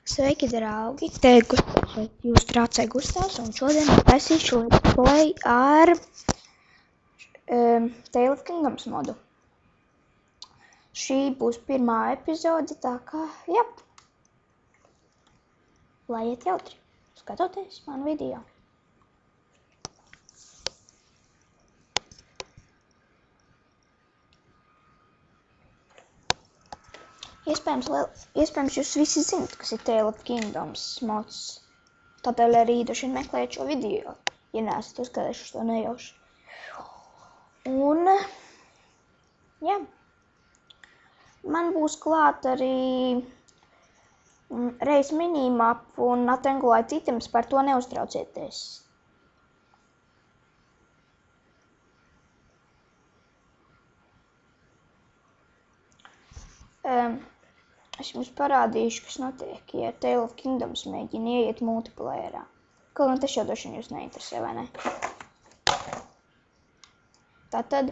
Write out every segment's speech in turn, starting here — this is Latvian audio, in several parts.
Sveiki, draugi! Te jūs trācē Gustavs, un šodien taisīšu let's play ar Tale of Kingdoms modu. Šī būs pirmā epizode, tā kā, jā. Lai iet jautri, skatoties manu video. Iespējams jūs visi zinat, kas ir Tale of Kingdoms mods. Tādēļ arī droši vien meklējat šo video, ja neesat uzskatējuši to nejauši. Un, jā, man būs klāt arī reiz minimap un Not-Anglite items, par to neuztraucieties. Es jums parādīšu, kas notiek, ja Tale of Kingdoms mēģina ieiet multiplayerā. Kaut gan tas jau droši vien jūs neinteresē, vai ne? Tātad.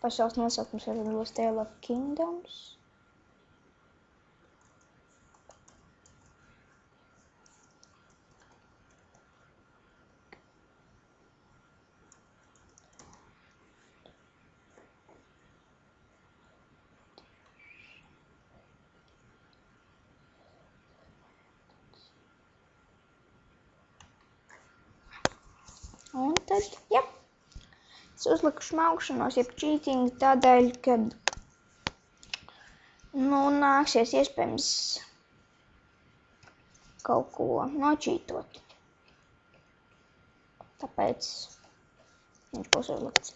Pasaules nosaukums arī būs Tale of Kingdoms. Un tad, jā, es uzliku šmaukšanos, jeb cheating tādēļ, kad, nāksies iespējams kaut ko nočītot. Tāpēc viņš būs uzlikts.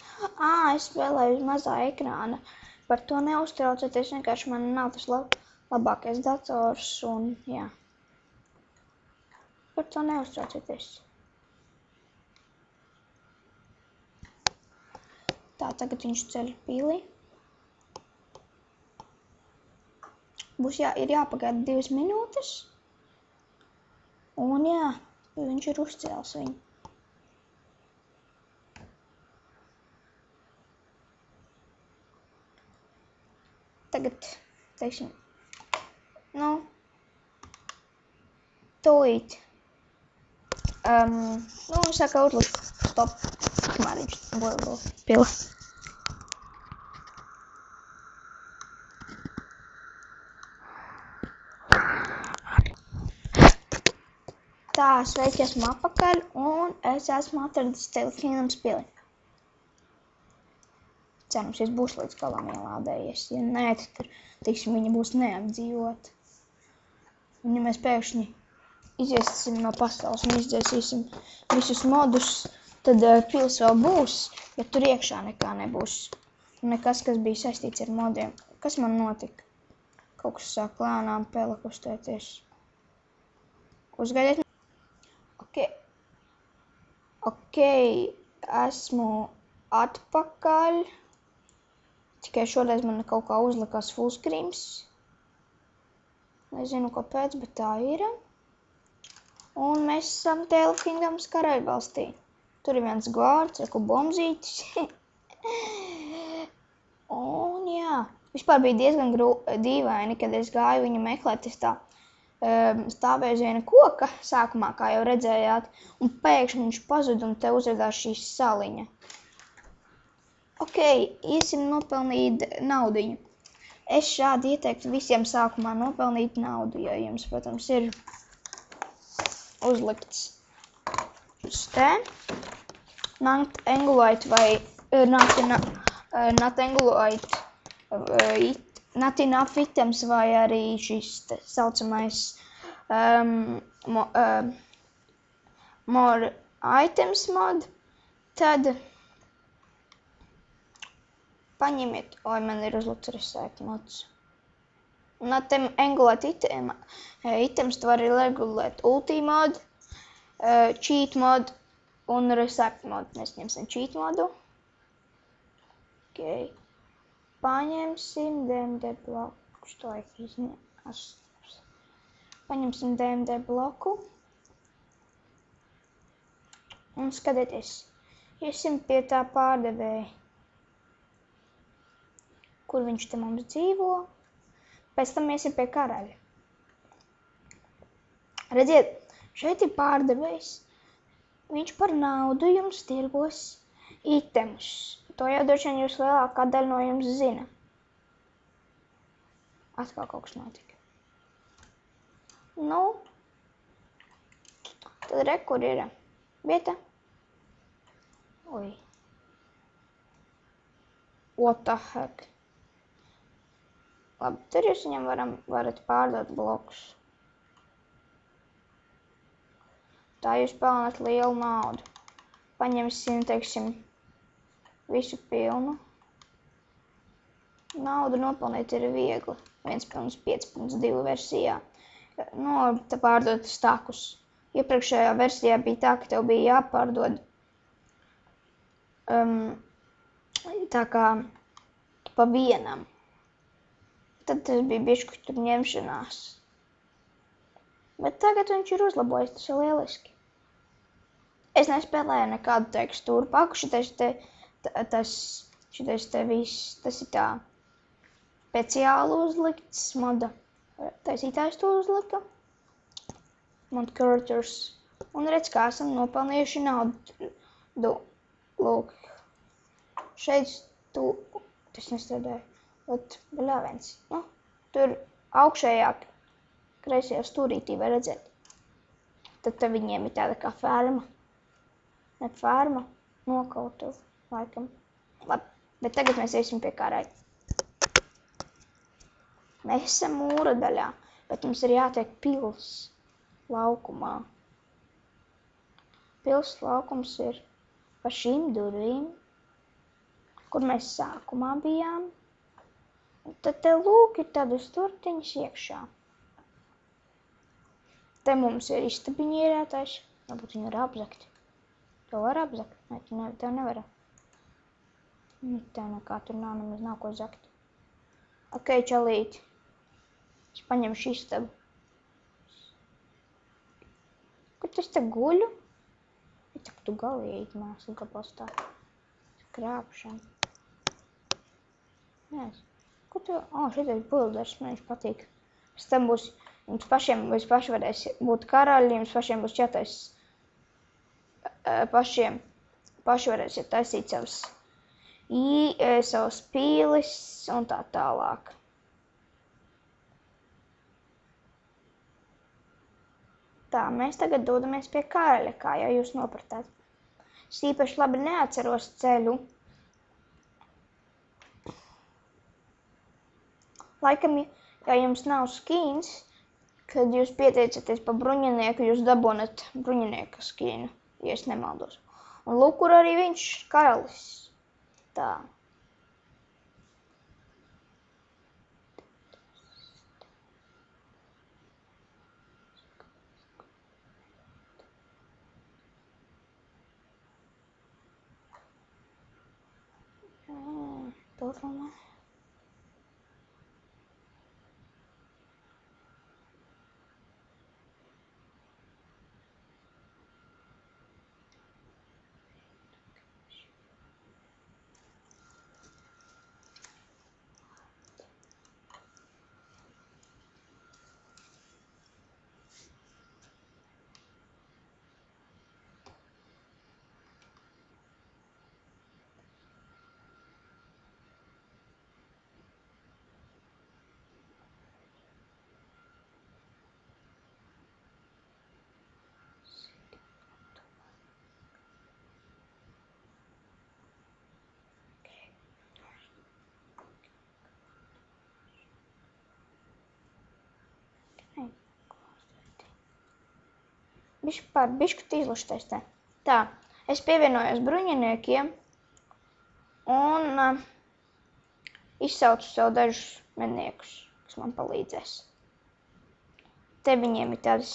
Es spēlēju uz mazā ekrāna. Par to neuztraucieties, vienkārši man nav tas labākais dators un, jā. Par to neuztraucieties. Tā, tagad viņš ceļ pīlī. Ir jāpagaida 2 minūtes. Un jā, viņš ir uzcēlis viņu. Tagad, teiksim, tūlīt. Saka uzlikt stop, kamēr viņš būs pila. Tā, sveiki, esmu atpakaļ, un es esmu atradis Tale of Kingdoms pili. Cerams, es būšu līdz galam ielādējies. Ja nē, tad, teiksim, viņa būs neapdzīvota. Un ja mēs pēkšņi iziesim no pasaules un izdzēsīsim visus modus, tad pils vēl būs, bet tur iekšā nekā nebūs. Nekas, kas bija saistīts ar modiem. Kas man notika? Kaut kas sāk lēnām pele kustēties. Uzgaidiet. Ok, esmu atpakaļ. Tikai šoreiz man kaut kā uzlikās fullscreens. Nezinu, kāpēc, bet tā ir. Un mēs esam Tale of Kingdoms karaļvalstī. Tur ir viens guards, bombzītis. Un jā, vispār bija diezgan dīvaini, kad es gāju viņu meklēt, es tā stāvēju uz viena koka sākumā, kā jau redzējāt, un pēkšņi viņš pazuda un te uzradās šī saliņa. Ok, iesim nopelnīt naudiņu. Es šādi ieteiktu visiem sākumā nopelnīt naudu, ja jums, protams, ir uzlikts uz te. Not-Anglite vai Not-Anglite Not enough items vai arī šis saucamais more items mod, tad paņemiet, man ir uzlikts reset mods. Not-Anglite items tu vari regulēt ulti mod, cheat mod un reset mod. Mēs ņemsim cheat modu. Ok. Paņemsim DMD bloku. Paņemsim DMD bloku. Un skatieties, Iesim pie tā pārdevēja. Kur viņš te mums dzīvo? Pēc tam iesim pie karaļa. Redziet, šeit ir pārdevējs. Viņš par naudu jums tirgos itemus. To jau droši vien jūs lielākā daļa no jums zina. Atkal kaut kas notika. Nu, tad re, kur ir vieta? Oi. What the heck? Labi, tur jūs viņam varat pārdot blokus. Tā jūs pelnat lielu naudu. Paņemsim, teiksim, visu pilnu. Naudu nopelnīt ir viegli. 1.5.2 versijā. Tā pārdot stakus. Iepriekšējā versijā bija tā, ka tev bija jāpārdod tā kā pa vienam. Tad tas bija bišķi tur ņemšanās. Bet tagad viņš ir uzlabojis, tas ir lieliski. Es nespēlēju nekādu tekstūru paku, šitais te viss, tas ir tā speciāli uzlikts, moda taisītājs to uzlika. Mod curators. Un redz, kā esam nopelnījuši naudu. Lūk. Šeit tas nestrādāja. Ot, bļāvens. Nu, tur augšējā kreisajā stūrītī var redzēt. Tad te viņiem ir tāda kā ferma. Ne ferma, nokautuva, laikam. Labi, bet tagad mēs iesim pie karaļa. Mēs esam mūra daļā, bet mums ir jātiek pils laukumā. Pils laukums ir pa šīm durvīm, kur mēs sākumā bijām. Un tad te lūk ir tādas turtiņas iekšā. Te mums ir istabiņa ierētājs. Varbūt viņu var apzakt. To var apzakt? Nē, tev nevar. Tev nekā tur nemaz nav ko zakt. Ok, čalīti. Es paņemšu istabu. Kur tas te guļu? Tak tu galīgi māsli gabals tā. Krāpšana. Nē. Ko tu? Šeit ir builders, man viņš patīk. Pēc tam būs, jums paši varēs būt karaļi, jums pašiem būs jātais. Paši varēsiet taisīt savas pīlis un tā tālāk. Tā, mēs tagad dodamies pie karaļa, kā jau jūs nopratāt. Es īpaši labi neatceros ceļu. Laikam, ja jums nav skīns, kad jūs pieteicaties pa bruņinieku, jūs dabonat bruņinieka skīnu, ja es nemaldos. Un lūk, kur arī viņš, karalis. Tā. Pilsumā. Bišķi izluštais te. Tā, es pievienojos bruņiniekiem un izsaucu sev dažus medniekus, kas man palīdzēs. Te viņiem ir tādas,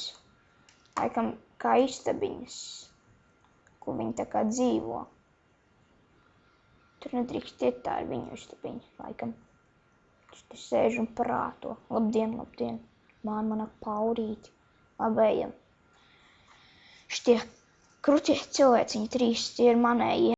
laikam, kā istabiņas, kur viņi tā kā dzīvo. Tur nedrīkst iet, tā ir viņu istabiņa, laikam. Te sēž un prāto. Labdien, labdien. Mana paurīti. Labējam. Šitie kruķie cilvēciņi 3, tie ir manējie.